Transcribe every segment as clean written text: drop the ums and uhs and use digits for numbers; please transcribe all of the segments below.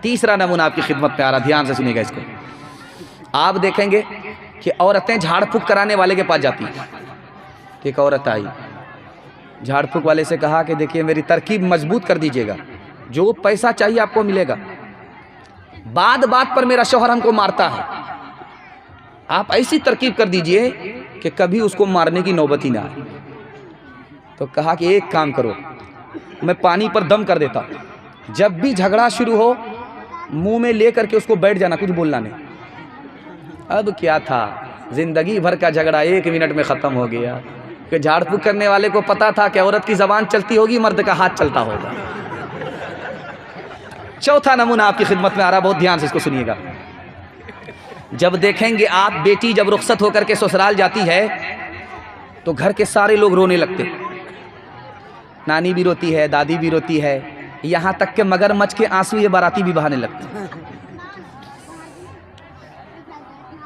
तीसरा नमूना आपकी खिदमत में आ रहा, ध्यान से सुनिएगा इसको। आप देखेंगे कि औरतें झाड़ फूक कराने वाले के पास जाती हैं। एक औरत आई, झाड़ फूक वाले से कहा कि देखिए मेरी तरकीब मजबूत कर दीजिएगा, जो पैसा चाहिए आपको मिलेगा, बात बात पर मेरा शौहर हमको मारता है, आप ऐसी तरकीब कर दीजिए कि कभी उसको मारने की नौबत ही ना आए। तो कहा कि एक काम करो, मैं पानी पर दम कर देता हूँ, जब भी झगड़ा शुरू हो मुंह में ले करके उसको बैठ जाना, कुछ बोलना नहीं। अब क्या था, जिंदगी भर का झगड़ा 1 मिनट में ख़त्म हो गया कि झाड़ फूक करने वाले को पता था कि औरत की ज़बान चलती होगी, मर्द का हाथ चलता होगा। चौथा नमूना आपकी खिदमत में आ रहा, बहुत ध्यान से इसको सुनिएगा। जब देखेंगे आप बेटी जब रुखसत होकर के ससुराल जाती है तो घर के सारे लोग रोने लगते, नानी भी रोती है, दादी भी रोती है, यहाँ तक कि मगरमच्छ के आंसू ये बाराती भी बहाने लगते।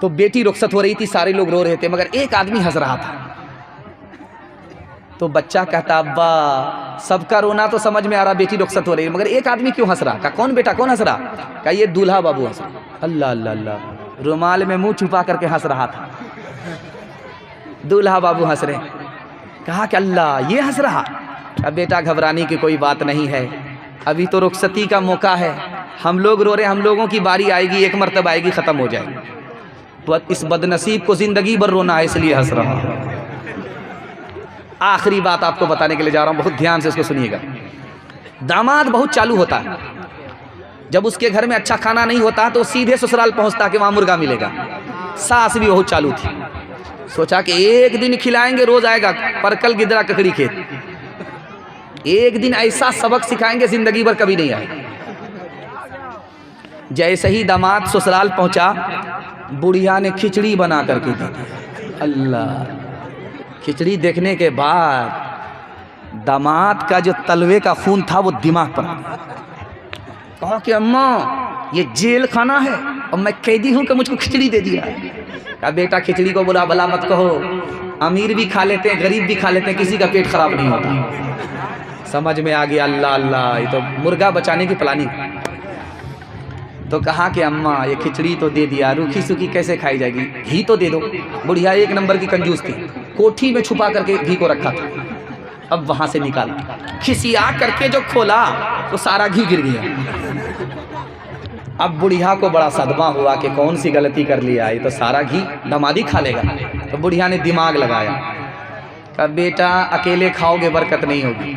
तो बेटी रुखसत हो रही थी, सारे लोग रो रहे थे, मगर एक आदमी हंस रहा था। तो बच्चा कहता अब्बा सबका रोना तो समझ में आ रहा, बेटी रुखसत हो रही है, मगर एक आदमी क्यों हंस रहा? कहा कौन बेटा, कौन हंस रहा? कहा ये दूल्हा बाबू हंस रहा। अल्लाह अल्लाह अल्लाह, रुमाल में मुंह छुपा करके हंस रहा था, दूल्हा बाबू हंस रहे। कहा कि अल्लाह ये हंस रहा। अब बेटा घबराने की कोई बात नहीं है, अभी तो रुखसती का मौका है, हम लोग रो रहे, हम लोगों की बारी आएगी, एक मरतबा आएगी, ख़त्म हो जाएगी। तो इस बदनसीब को ज़िंदगी भर रोना है, इसलिए हंस रहा। आखिरी बात आपको बताने के लिए जा रहा हूँ, बहुत ध्यान से इसको सुनिएगा। दामाद बहुत चालू होता है, जब उसके घर में अच्छा खाना नहीं होता तो सीधे ससुराल पहुँचता कि वहाँ मुर्गा मिलेगा। सास भी बहुत चालू थी, सोचा कि एक दिन खिलाएंगे, रोज़ आएगा परकल गिदरा ककड़ी खेत, एक दिन ऐसा सबक सिखाएंगे ज़िंदगी भर कभी नहीं आएगा। जैसे ही दामाद ससुराल पहुँचा, बुढ़िया ने खिचड़ी बना करके दी थी। अल्लाह, खिचड़ी देखने के बाद दामाद का जो तलवे का खून था वो दिमाग पर आ गया। कहा कि अम्मा ये जेल खाना है और मैं कैदी हूँ कि मुझको खिचड़ी दे दिया। कहा बेटा खिचड़ी को बुरा भला मत कहो, अमीर भी खा लेते हैं, गरीब भी खा लेते हैं, किसी का पेट खराब नहीं होता। समझ में आ गया, अल्लाह अल्लाह, ये तो मुर्गा बचाने की प्लानिंग। तो कहा कि अम्मा ये खिचड़ी तो दे दिया, रूखी सूखी कैसे खाई जाएगी, घी तो दे दो। बुढ़िया एक नंबर की कंजूस थी, कोठी में छुपा करके घी को रखा था। अब वहाँ से निकाला, खिसिया करके जो खोला तो सारा घी गिर गया। अब बुढ़िया को बड़ा सदमा हुआ कि कौन सी गलती कर लिया, ये तो सारा घी दामादी खा लेगा। तो बुढ़िया ने दिमाग लगाया, कहा बेटा अकेले खाओगे बरकत नहीं होगी,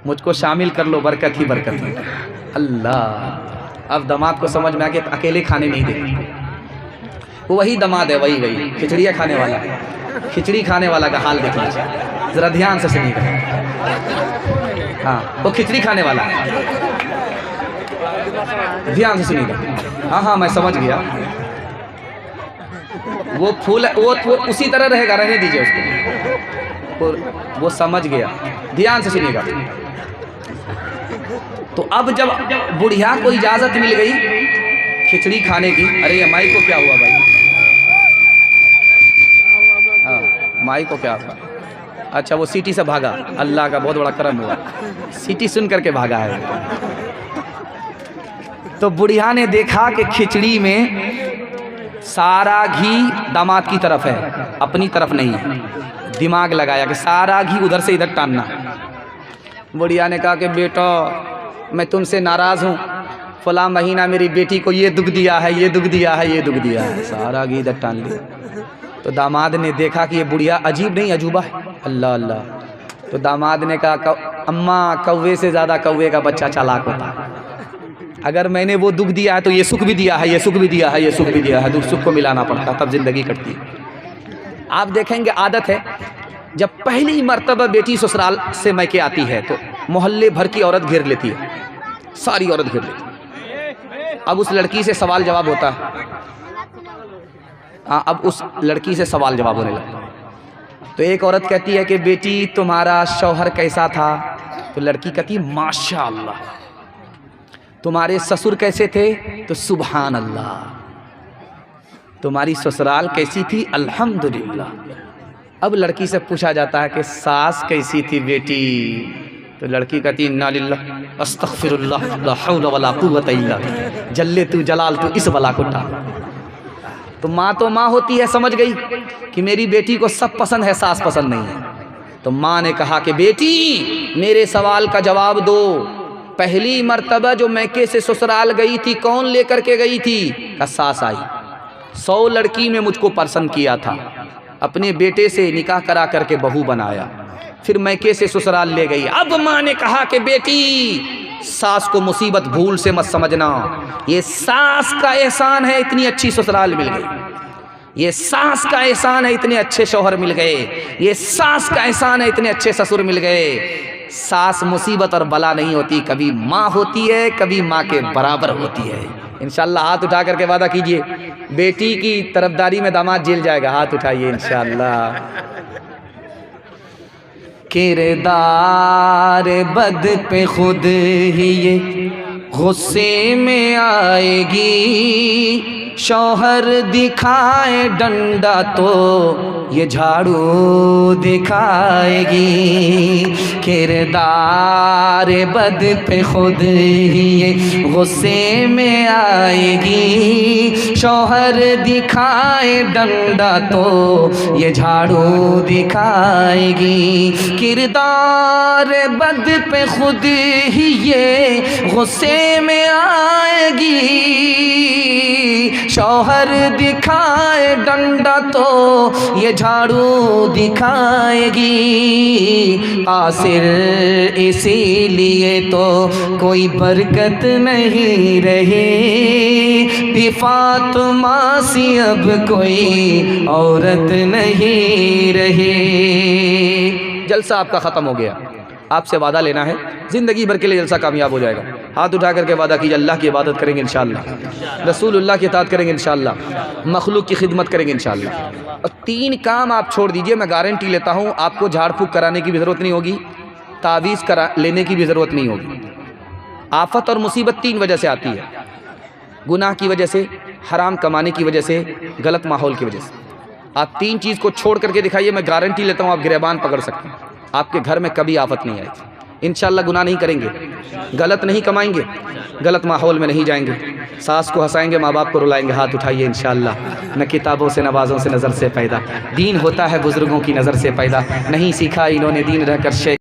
मुझको शामिल कर लो, बरकत ही बरकत है। अल्लाह, अब दामाद को समझ में आ गया अकेले खाने नहीं देते। वही दामाद है, वही खिचड़ियाँ खाने वाला, खिचड़ी खाने वाला का हाल देख लीजिए, ज़रा ध्यान से सुनिएगा। हाँ वो खिचड़ी खाने वाला है, ध्यान से सुनिएगा। हाँ हाँ मैं समझ गया, वो फूल वो उसी तरह रहेगा, रहने दीजिए उसको, वो समझ गया। ध्यान से सुनिएगा। तो अब जब बुढ़िया को इजाज़त मिल गई खिचड़ी खाने की, अरे ये माई को क्या हुआ भाई, हाँ माई को क्या हुआ, अच्छा वो सीटी से भागा, अल्लाह का बहुत बड़ा करम हुआ, सीटी सुन करके भागा है। तो बुढ़िया ने देखा कि खिचड़ी में सारा घी दामाद की तरफ है, अपनी तरफ नहीं है। दिमाग लगाया कि सारा घी उधर से इधर टानना। बुढ़िया ने कहा कि बेटा मैं तुमसे नाराज़ हूँ, फला महीना मेरी बेटी को ये दुख दिया है, ये दुख दिया है, ये दुख दिया है, सारा घी इधर टान लिया। तो दामाद ने देखा कि ये बुढ़िया अजीब नहीं अजूबा है। अल्लाह अल्लाह। तो दामाद ने कहा अम्मा कौवे से ज़्यादा कौवे का बच्चा चालाक होता है, अगर मैंने वो दुख दिया है तो ये सुख भी दिया है, ये सुख भी दिया है, ये सुख भी दिया है, दुख सुख को मिलाना पड़ता, तब जिंदगी कटती है। आप देखेंगे आदत है, जब पहली मर्तबा बेटी ससुराल से मैके आती है तो मोहल्ले भर की औरत घेर लेती है, सारी औरत घेर लेती है। अब उस लड़की से सवाल जवाब होता है, हाँ अब उस लड़की से सवाल जवाब होने लगता है। तो एक औरत कहती है कि बेटी तुम्हारा शौहर कैसा था? तो लड़की कहती है माशाअल्लाह। तुम्हारे ससुर कैसे थे? तो सुभान अल्लाह। तुम्हारी ससुराल कैसी थी? अल्हम्दुलिल्लाह। अब लड़की से पूछा जाता है कि सास कैसी थी बेटी? تو لڑکی کہتی انا للہ استغفر اللہ لا حول ولا قوت الا باللہ، جلے تو جلال تو اس بلا کو ٹال۔ تو ماں ہوتی ہے، سمجھ گئی کہ میری بیٹی کو سب پسند ہے، ساس پسند نہیں ہے۔ تو ماں نے کہا کہ بیٹی میرے سوال کا جواب دو، پہلی مرتبہ جو میکے سے سسرال گئی تھی کون لے کر کے گئی تھی؟ کہ ساس آئی۔ 100 لڑکی میں مجھ کو پسند کیا تھا، اپنے بیٹے سے نکاح کرا کر کے بہو بنایا، پھر میکے سے سسرال لے گئی۔ اب ماں نے کہا کہ بیٹی ساس کو مصیبت بھول سے مت سمجھنا، یہ ساس کا احسان ہے اتنی اچھی سسرال مل گئی، یہ ساس کا احسان ہے اتنے اچھے شوہر مل گئے، یہ ساس کا احسان ہے اتنے اچھے سسر مل گئے۔ ساس مصیبت اور بلا نہیں ہوتی، کبھی ماں ہوتی ہے، کبھی ماں کے برابر ہوتی ہے۔ انشاءاللہ ہاتھ اٹھا کر کے وعدہ کیجئے، بیٹی کی طرفداری میں داماد جیل جائے گا، ہاتھ اٹھائیے انشاءاللہ۔ کردار بد پہ خود ہی یہ غصے میں آئے گی، شوہر دکھائے ڈنڈا تو یہ جھاڑو دکھائے گی۔ کردار بد پہ خود ہی یہ غصے میں آئے گی، شوہر دکھائے ڈنڈا تو یہ جھاڑو دکھائے گی۔ کردار بد پہ خود ہی یہ غصے میں آئے گی، شوہر دکھائے ڈنڈا تو یہ جھاڑو دکھائے گی۔ قاصر اسی لیے تو کوئی برکت نہیں رہی، فاطمہ سی اب کوئی عورت نہیں رہی۔ جلسہ آپ کا ختم ہو گیا، آپ سے وعدہ لینا ہے، زندگی بھر کے لیے جلسہ کامیاب ہو جائے گا۔ ہاتھ اٹھا کر کے وعدہ کیجیے، اللہ کی عبادت کریں گے انشاءاللہ، رسول اللہ کی اطاعت کریں گے انشاءاللہ، مخلوق کی خدمت کریں گے انشاءاللہ۔ اور 3 کام آپ چھوڑ دیجئے، میں گارنٹی لیتا ہوں آپ کو جھاڑ پھونک کرانے کی بھی ضرورت نہیں ہوگی، تعویذ لینے کی بھی ضرورت نہیں ہوگی۔ آفت اور مصیبت 3 وجہ سے آتی ہے، گناہ کی وجہ سے، حرام کمانے کی وجہ سے، غلط ماحول کی وجہ سے۔ آپ 3 چیز کو چھوڑ کر کے دکھائیے، میں گارنٹی لیتا ہوں آپ گریبان پکڑ سکتے ہیں، آپ کے گھر میں کبھی آفت نہیں آئے گی۔ انشاءاللہ گناہ نہیں کریں گے، غلط نہیں کمائیں گے، غلط ماحول میں نہیں جائیں گے، ساس کو ہنسائیں گے، ماں باپ کو رلائیں گے۔ ہاتھ اٹھائیے انشاءاللہ۔ نہ کتابوں سے نوازوں سے نظر سے پیدا، دین ہوتا ہے بزرگوں کی نظر سے پیدا، نہیں سیکھا انہوں نے دین رہ کر شیخ